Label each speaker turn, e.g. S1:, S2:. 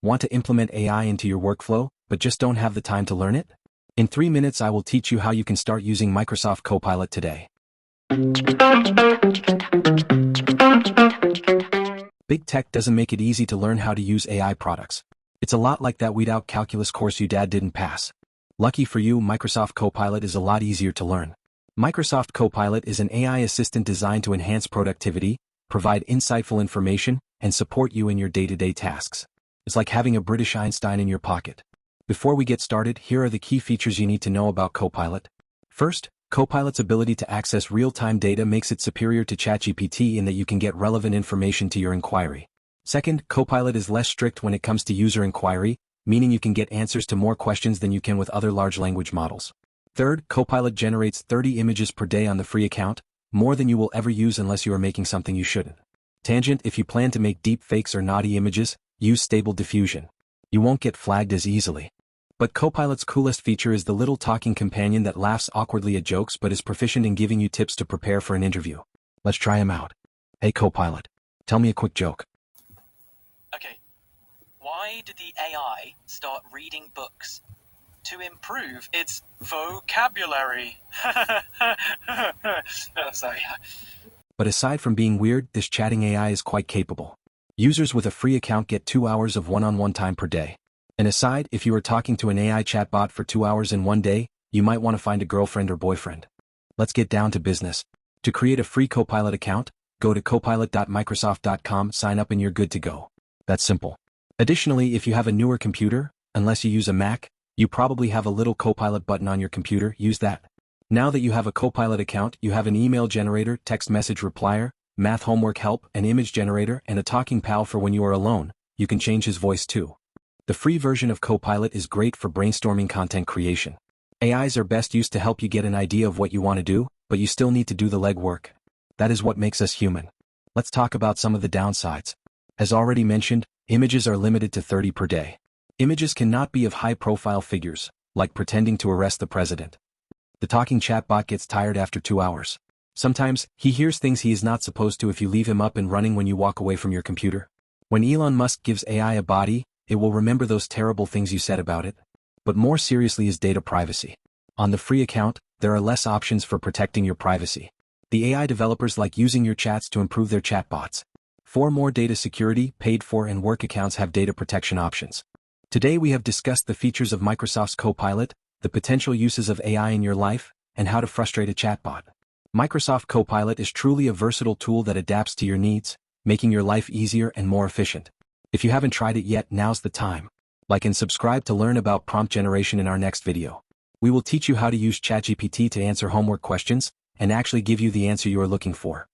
S1: Want to implement AI into your workflow, but just don't have the time to learn it? In 3 minutes I will teach you how you can start using Microsoft Copilot today. Big tech doesn't make it easy to learn how to use AI products. It's a lot like that weed out calculus course your dad didn't pass. Lucky for you, Microsoft Copilot is a lot easier to learn. Microsoft Copilot is an AI assistant designed to enhance productivity, provide insightful information, and support you in your day-to-day tasks. It's like having a British Einstein in your pocket. Before we get started, here are the key features you need to know about Copilot. First, Copilot's ability to access real-time data makes it superior to ChatGPT in that you can get relevant information to your inquiry. Second, Copilot is less strict when it comes to user inquiry, meaning you can get answers to more questions than you can with other large language models. Third, Copilot generates 30 images per day on the free account, more than you will ever use unless you are making something you shouldn't. Tangent: if you plan to make deep fakes or naughty images, use Stable Diffusion. You won't get flagged as easily. But Copilot's coolest feature is the little talking companion that laughs awkwardly at jokes but is proficient in giving you tips to prepare for an interview. Let's try him out. Hey Copilot, tell me a quick joke.
S2: Okay, why did the AI start reading books? To improve its vocabulary. Sorry.
S1: But aside from being weird, this chatting AI is quite capable. Users with a free account get 2 hours of one-on-one time per day. And aside, if you are talking to an AI chatbot for 2 hours in one day, you might want to find a girlfriend or boyfriend. Let's get down to business. To create a free Copilot account, go to copilot.microsoft.com, sign up and you're good to go. That's simple. Additionally, if you have a newer computer, unless you use a Mac, you probably have a little Copilot button on your computer, use that. Now that you have a Copilot account, you have an email generator, text message replier, math homework help, an image generator, and a talking pal for when you are alone. You can change his voice too. The free version of Copilot is great for brainstorming content creation. AIs are best used to help you get an idea of what you want to do, but you still need to do the legwork. That is what makes us human. Let's talk about some of the downsides. As already mentioned, images are limited to 30 per day. Images cannot be of high-profile figures, like pretending to arrest the president. The talking chatbot gets tired after 2 hours. Sometimes, he hears things he is not supposed to if you leave him up and running when you walk away from your computer. When Elon Musk gives AI a body, it will remember those terrible things you said about it. But more seriously is data privacy. On the free account, there are less options for protecting your privacy. The AI developers like using your chats to improve their chatbots. For more data security, paid for and work accounts have data protection options. Today we have discussed the features of Microsoft's Copilot, the potential uses of AI in your life, and how to frustrate a chatbot. Microsoft Copilot is truly a versatile tool that adapts to your needs, making your life easier and more efficient. If you haven't tried it yet, now's the time. Like and subscribe to learn about prompt generation in our next video. We will teach you how to use ChatGPT to answer homework questions, and actually give you the answer you are looking for.